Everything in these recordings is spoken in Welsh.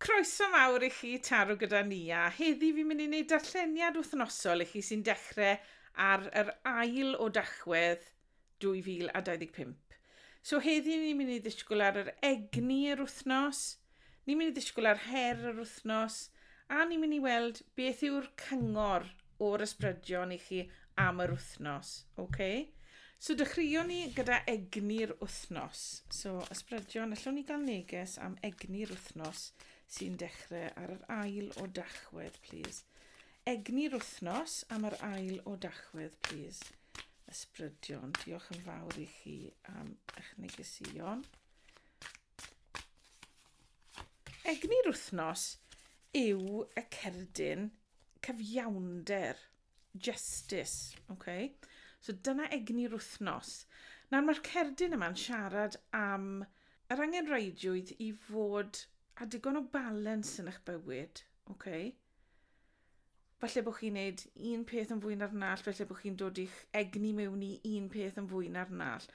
Croeso mawr I chi taro gyda ni a heddi fi'n mynd I wneud darlleniad wythnosol I chi sy'n dechrau ar yr ail o Dachwedd 2025. So heddi ni'n mynd I ddisgwyl ar yr egni'r wythnos, ni'n mynd I ddisgwyl ar her yr wythnos, a ni'n mynd I weld beth yw'r cyngor o'r ysbrydion I chi am yr wythnos. Okay? So dechreuon ni gyda egni'r wythnos. So ysbrydion, allwn ni gael neges am egni'r wythnos sy'n dechrau ar yr ail o Dachwedd, please. Egni'r wythnos am yr ail o Dachwedd, please. Ysbrydion, diolch yn fawr I chi am eich negesuon. Egni'r wythnos yw y cerdyn cyfiawnder, justice, okay? So dyna egni'r wythnos. Nawr mae'r cerdyn yma'n siarad am yr angenrheidiwyd I fod a digon o balans yn eich bywyd, okay? Falle bod chi'n neud un peth yn fwy na'r nall, falle bod chi'n dod i'ch egni mewn I un peth yn fwy na'r nall.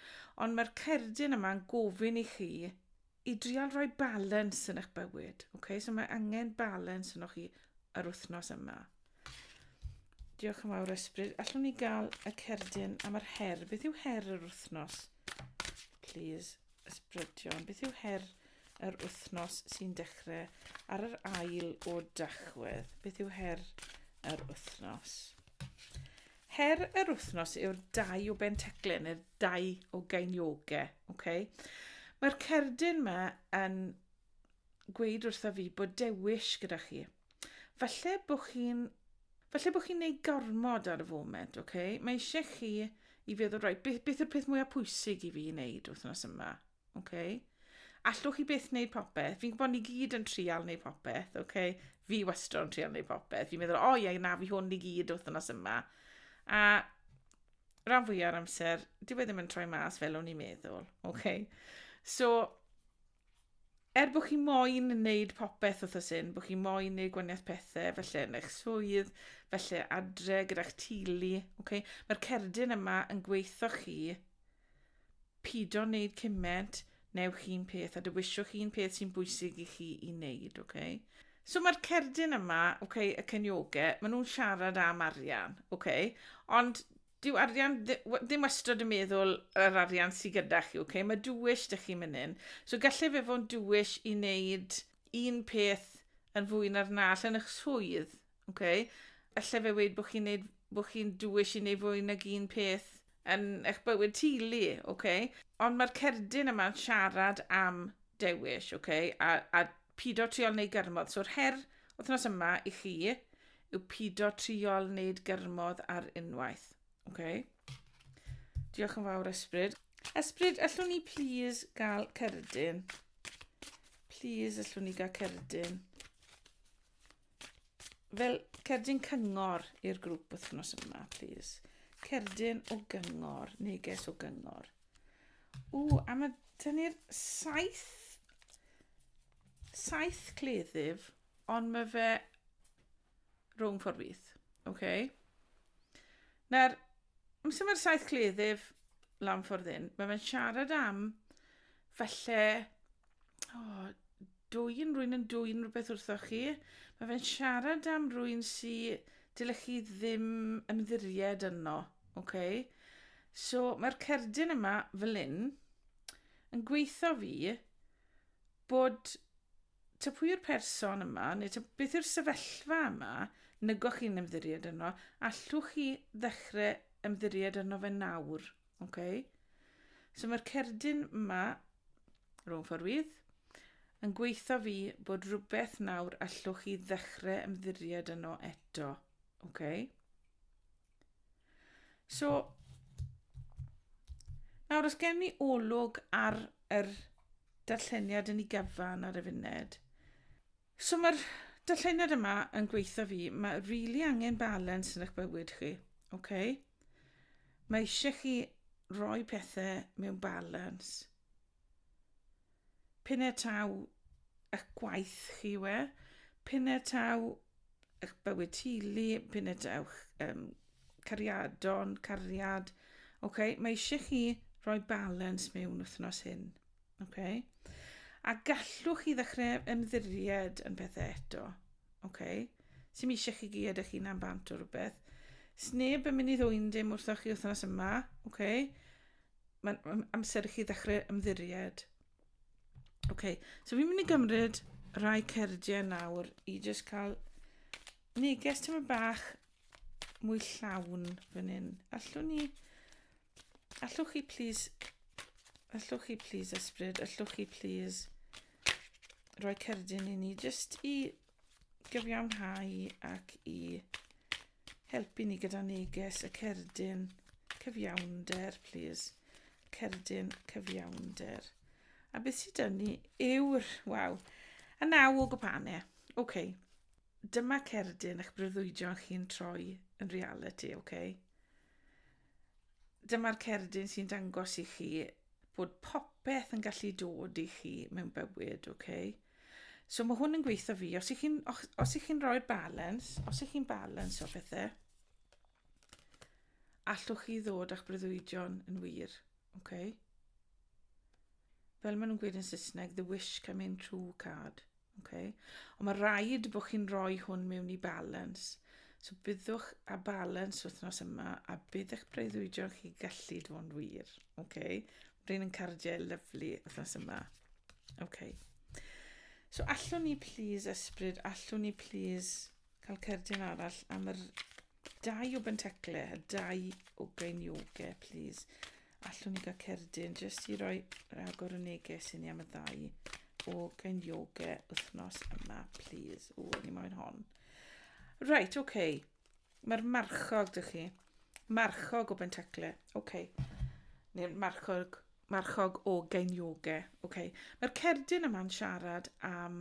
Ond mae'r cerdyn yma'n gofyn I chi I drial rhoi balans yn eich bywyd, okay? So mae angen balans yn chi yr wythnos yma. Diolch yn fawr ysbryd. Allwn ni gael y cerdyn am yr her. Beth yw her yr wythnos? Please, ysbrydion. Beth yw her yr wythnos sy'n dechrau ar yr ail o Dachwedd? Beth yw her yr wythnos? Her yr wythnos yw'r dau o benteclyn, neu'r dau o gainiogau. Okay? Mae'r cerdyn yma yn gweud wrtho fi bod dewis gyda chi. Falle bod chi'n neud gormod ar y foment, okay? Mae eisiau chi I feddwl, right, beth yw'r peth mwyaf pwysig I fi I wneud wythnos yma, okay? Allwch chi byth wneud popeth. Fi'n gwybod ni gyd yn trial wneud popeth, okay? Fi wastad yn trial wneud popeth. Fi'n meddwl, na fi hwn I gyd wythnos yma. A rhan fwy ar amser, dyw e ddim yn troi mas fel o'n i'n meddwl, okay? So, bod chi moyn wneud popeth wythnos hyn, bod chi moyn wneud gwaniaeth pethau, felly yn eich swydd, felly adre gyda'ch tili, okay? Mae'r cerdyn yma yn gweithio chi pido wneud cyment, newch chi'n peth, a dywisiwch chi'n peth sy'n bwysig I chi I wneud, okay? So mae'r cerdyn yma, okay, y cyniogau, maen nhw'n siarad am arian, okay? Ond dyw arian ddim wastad yn meddwl yr arian sydd gyda chi, okay? Mae dwys dych chi mynd. So gallai fe fod dwys I wneud un peth yn fwy na'r nall yn eich swydd, okay? Gallai fe weid bod chi'n dwys I wneud fwy nag un peth yn eich bywyd tili, okay? Ond mae'r cerdyn yma'n siarad am dewis, okay? A pido triol wneud gyrmodd. So'r her wythnos yma I chi yw pido triol wneud gyrmodd ar unwaith. Okay. Diolch yn fawr ysbryd. Ysbryd, allwn ni please gael cerdyn? Please, allwn ni gael cerdyn? Fel cerdyn cyngor i'r grŵp wythnos yma, please. Cerdyn o gyngor, neges o gyngor. A mae dynnu'r saith cleddyf, ond mae fe rhwng ffordd wyth. Okay. Nawr, amser mae'r saith cleddyf lan ffordd hyn, mae fe'n siarad am falle rwy'n yn dwyn rhywbeth wrthoch chi. Mae fe'n siarad am rwy'n sy'n dylech chi ddim ymddiried yno. Okay? So mae'r cerdyn yma fel hyn yn gweithio fi bod ta pwy yw'r person yma, neu beth yw'r sefyllfa yma, nygwch chi'n ymddiried yno, allwch chi ddechrau ymddiried yno fe nawr. Okay? So mae'r cerdyn yma, rhwng ffordd wyth, yn gweithio fi bod rhywbeth nawr allwch chi ddechrau ymddiried yno eto. Okay? So, nawr os gen ni olwg ar yr darlleniad yn ei gyfan ar y funed. So mae'r darlleniad yma yn gweithio fi, mae rili angen balans yn eich bywyd chi. Okay? Mae eisiau chi rhoi pethau mewn balans. Pinnau taw eich gwaith chi pinnau taw eich bywyd tili, pinnau taw cariad. Okay? Mae eisiau chi rhoi balans mewn wythnos hyn. Okay? A gallwch chi ddechrau ymddiried yn pethau eto. Sy'n eisiau chi gyd eich hunan bant o rhywbeth. Sneb yn mynd i ddwy'n dim wrthoch chi wythnos yma. Mae'n amser i chi ddechrau ymddiried. So fi'n mynd i gymryd rai cerdiau nawr i jyst cael neges tyma bach mwy llawn fan hyn. Allwch chi please Ysbryd, allwch chi please rhoi cerdyn i ni jyst i gyfiawnhau ac i helpu ni gyda neges y cerdyn cyfiawnder, please. Cerdyn cyfiawnder. A beth sydd dyn ni yw'r, a 9 o gwpanau. Dyma cerdyn eich breuddwydion chi'n troi yn reality, Dyma'r cerdyn sy'n dangos i chi bod popeth yn gallu dod i chi mewn bywyd, So mae hwn yn gweithio fi. Os ych chi'n rhoi'r balans, os ych chi'n balans o bethau, allwch chi ddod a'ch breuddwydion yn wir, Fel maen nhw'n gweud yn Saesneg, the wish coming true card, Ond mae rhaid bod chi'n rhoi hwn mewn i balans. So byddwch a balans wythnos yma a bydd eich breuddwydion chi gallu dod wir, Rhain yn cardiau lyflu wythnos yma. So allwn ni please, Ysbryd, allwn ni please cael cerdyn arall am yr 2 o bentecle, y 2 o geiniogau, please. Allwn ni gael cerdyn, jyst i roi agor y neges i ni am y 2 o geiniogau wythnos yma, please. Ni moyn hon. Right, Mae'r marchog dych chi. Marchog o bentecle. Neu'r marchog o geiniogau. Mae'r cerdyn yma'n siarad am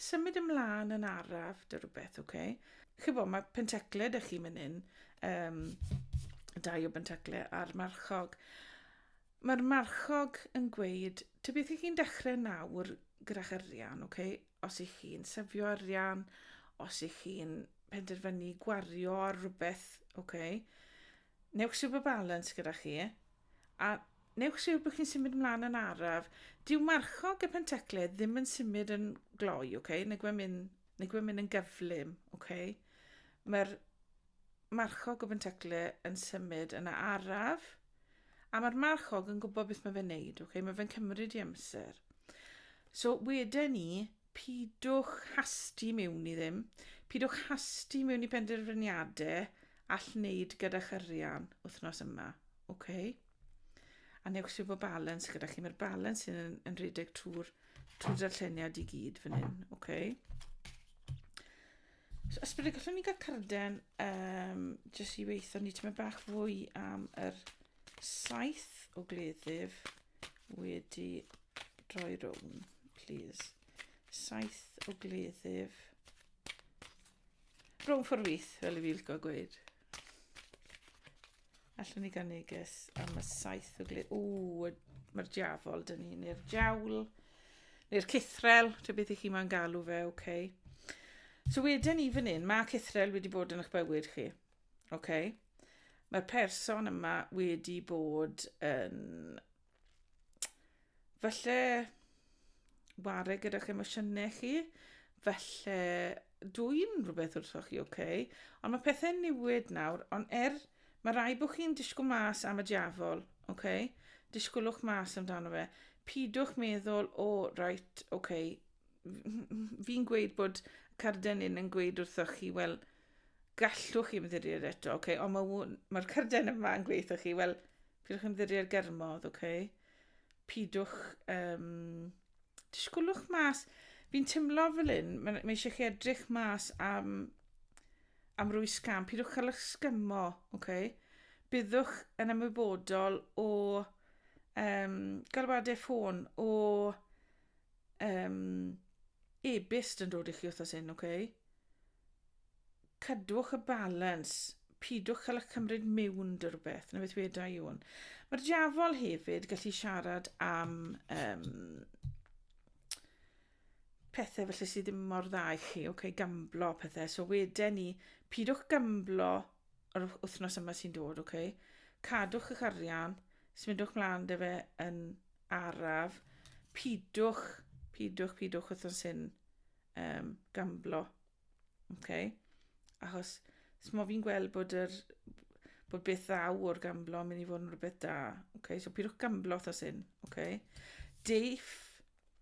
symud ymlaen yn araf dy rhywbeth, Chybo, mae pentecle dych chi mynd 2 o bentecle a'r marchog. Mae'r marchog yn gweud, ty beth ych chi'n dechrau nawr gyda'ch arian, Os ych chi'n safio arian, os ych chi'n penderfynu gwario ar rhywbeth, Newch sy'n bod balans gyda chi, a newch sy'n bod chi'n symud ymlaen yn araf. Dyw marchog y pentecle ddim yn symud yn gloi, Neu gwe mynd yn gyflym, Mae'r marchog o bentecle yn symud yn araf, a mae'r marchog yn gwybod beth mae fe'n neud, Mae fe'n cymryd i amser. So wedyn ni, pidwch hasti mewn i ddim. Pidwch hasti mewn i penderfyniadau all wneud gyda'ch arian wythnos yma, A newch sy'n bod balans gyda chi. Mae'r balans yn rhedeg trwy'r darlleniad i gyd fan hyn, So Ysbryd, gallwn ni gael carden jyst i weithio ni tyma bach fwy am yr 7 o gleddyf wedi droi rown, please. 7 o gleddyf. Rown fforwyth, fel i fi licio gweud. Allwn ni gael neges am y 7 o gleddyf. Mae'r diafol dyn ni, neu'r jawl, neu'r cythrel, ty beth i chi ma'n galw fe, So wedyn ni fan hyn, mae cythrel wedi bod yn eich bywyd chi, Mae'r person yma wedi bod yn falle ware gyda'ch emosiynau chi, falle dwy'n rhywbeth wrthoch chi, Ond mae pethau'n newid nawr, ond mae rai bod chi'n disgwyl mas am y diafol, Disgwylwch mas amdano fe. Pidwch meddwl, right, fi'n gweud bod carden yn gweud wrthoch chi, wel, gallwch chi ymddiried eto, ond mae'r carden yma yn gweithio chi, wel, pidwch ymddiried gyrmodd, Pidwch, disgwylwch mas. Fi'n teimlo fel hyn, mae eisiau chi edrych mas am rwy sgam. Pidwch cael eich sgymo, Byddwch yn ymwybodol o galwadau ffôn, o e-byst yn dod i chi wrthos hyn, Cadwch y balans. Pidwch cael eich cymryd mewn dy rhywbeth. Na beth weda i hwn. Mae'r diafol hefyd gallu siarad am pethau felly sydd ddim mor dda i chi, gamblo pethau. So wedyn ni, pidwch gamblo yr wythnos yma sy'n dod, Cadwch eich arian, symudwch mlaen dy fe yn araf. pidwch wythnos sy'n gamblo. Okay? Achos, smo fi'n gweld bod beth ddaw o'r gamblo yn mynd i fod yn rhywbeth da. Okay? So, pidwch gamblo wythnos sy'n. Okay? Deiff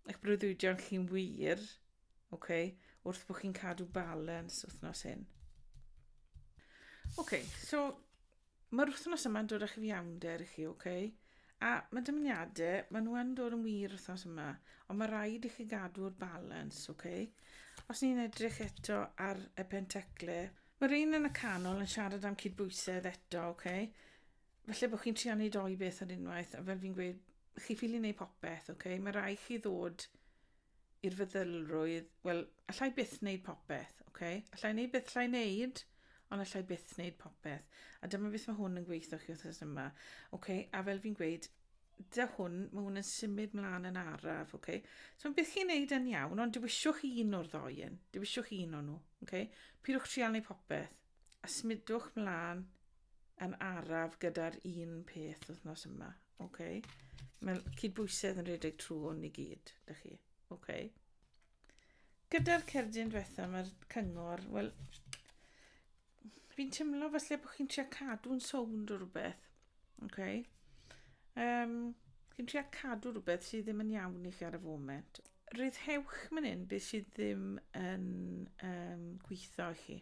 eich breuddwydion chi'n wir, okay? Wrth bod chi'n cadw balans wythnos hyn. Okay, so mae'r wythnos yma'n dod â chyfiawnder i chi, okay? A mae dymuniadau, maen nhw yn dod yn wir wythnos yma, ond mae rhaid i chi gadw'r balans, okay? Os ni'n edrych eto ar y pentecle, mae'r un yn y canol yn siarad am cydbwysedd eto, okay? Felly bod chi'n trio neud doi beth ar unwaith, a fel fi'n gweud, chi ffili neud popeth, okay? Mae rhaid chi ddod i'r feddylrwydd, wel, allai byth wneud popeth, okay? Allai wneud beth allai wneud, ond allai byth wneud popeth. A dyma beth mae hwn yn gweithio chi wythnos yma. Okay? A fel fi'n gweud, mae hwn yn symud mlaen yn araf. Okay? So beth chi'n neud yn iawn, ond diwisiwch un o'r ddoen. Diwisiwch un o'n nhw. Okay? Pidwch trial neu popeth. A smidwch mlaen yn araf gyda'r un peth wythnos yma. Okay? Mae cydbwysedd yn rhedeg trwy hwn i gyd. Dych chi. Okay? Gyda'r cerdyn diwethaf, mae'r cyngor, wel, fi'n teimlo falle bod chi'n trio cadw'n sownd o rhywbeth. Okay? Chi'n trio cadw rhywbeth sydd ddim yn iawn i chi ar y foment. Ryddhewch fan hyn beth sydd ddim yn gweithio i chi.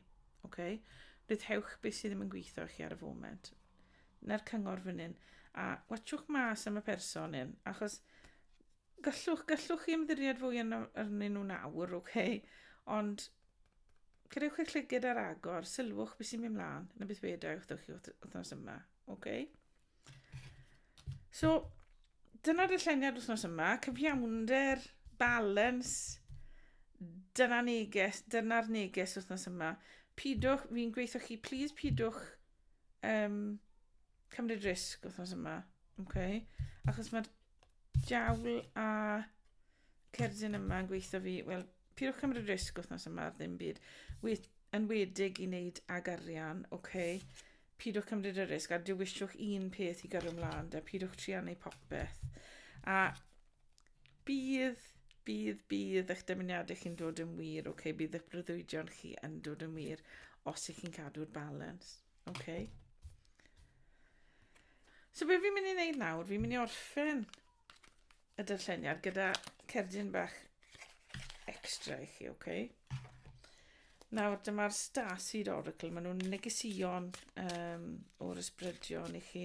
Okay? Ryddhewch beth sydd ddim yn gweithio i chi ar y foment. Na'r cyngor fan hyn. A watchwch mas am y person hyn. Achos gallwch chi ymddiried fwy arnyn nhw nawr. Okay? Ond cadewch eich llyged ar agor, sylwch beth sy'n mynd mlaen, na beth wedawch chi wythnos yma. Okay? So, dyna'r ddarlleniad wythnos yma, cyfiawnder, balans, dyna'r neges wythnos yma. Pidwch, fi'n gweithio chi, please pidwch cymryd risg wythnos yma. Okay? Achos mae'r diawl a cerdyn yma yn gweithio fi, wel, pidwch cymryd risg wythnos yma ar ddim byd. Yn wedig i wneud ag arian, okay? Pidwch cymryd y risg a diwisiwch un peth i gyrru ymlaen, a pidwch trio neu popeth. A bydd eich dymuniadau chi'n dod yn wir, okay? Bydd eich breuddwydion chi yn dod yn wir os ych chi'n cadw'r balans. Okay? So be fi'n mynd i wneud nawr? Fi'n mynd i orffen y darlleniad gyda cerdyn bach extra i chi, okay? Nawr, dyma'r Starseed Oracle. Maen nhw'n negesion o'r ysbrydion i chi.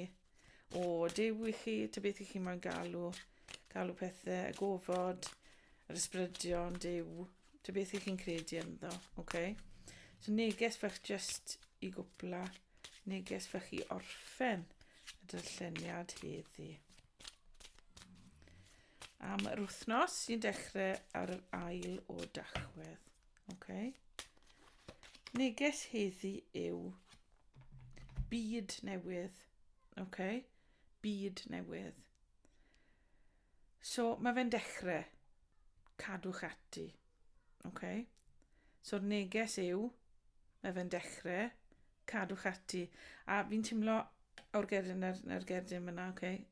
O dew i chi, ta beth i chi mae'n galw pethau, y gofod, yr ysbrydion, dew, ta beth i chi'n credu ynddo. Okay? So neges fach just i gwpla, neges fach i orffen y darlleniad heddi. Am yr wythnos sy'n dechrau ar yr ail o Dachwedd. Okay? Neges heddi yw byd newydd. Okay? Byd newydd. So, mae fe'n dechrau. Cadwch ati. Okay? So'r neges yw, mae fe'n dechrau. Cadwch ati. A fi'n teimlo o'r gerdyn yna, okay?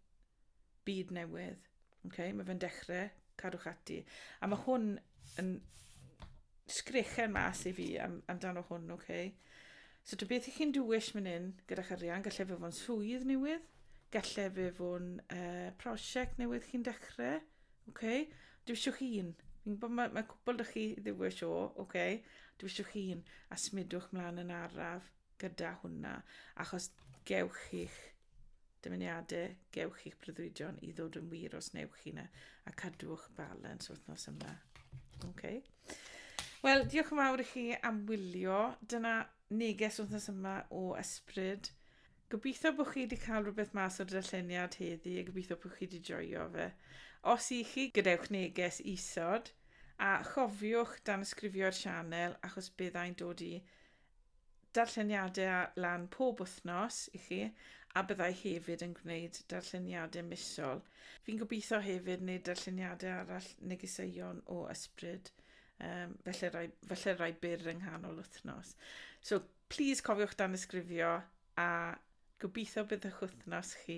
Byd newydd. Okay? Mae fe'n dechrau. Cadwch ati. A mae hwn yn sgrichen mas i fi amdano hwn, okay? So, dy beth i chi'n dwys mynd hyn gyda'ch arian, gallai fe fo'n swydd newydd, gallai fe fo'n prosiect newydd chi'n dechrau, okay? Dywisiwch un. Fi'n bod mae cwbl dych chi ddiwys o, okay? Dywisiwch un a smidwch mlaen yn araf gyda hwnna, achos gewch chi'ch dymuniadau, gewch chi'ch breuddwydion i ddod yn wir os newch chi yna, a cadwch balans wythnos yma. Okay? Wel, diolch yn fawr i chi am wylio. Dyna neges wythnos yma o ysbryd. Gobeithio bod chi wedi cael rhywbeth mas o'r darlleniad heddi, a gobeithio bod chi wedi joio fe. Os i chi, gadewch neges isod, a chofiwch dan ysgrifio'r sianel, achos byddai'n dod i darlleniadau lan pob wythnos i chi, a byddai hefyd yn gwneud darlleniadau misol. Fi'n gobeithio hefyd wneud darlleniadau arall negeseuon o ysbryd. Felly rai byr yng nghanol wythnos. So, please cofiwch dan ysgrifio a gobeithio bydd eich wythnos chi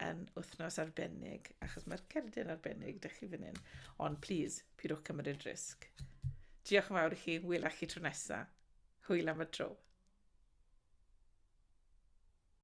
yn wythnos arbennig, achos mae'r cerdyn arbennig dych chi fan hyn. Ond, please, pidwch cymryd risg. Diolch yn fawr i chi, welach chi tro nesaf. Hwyl am y tro.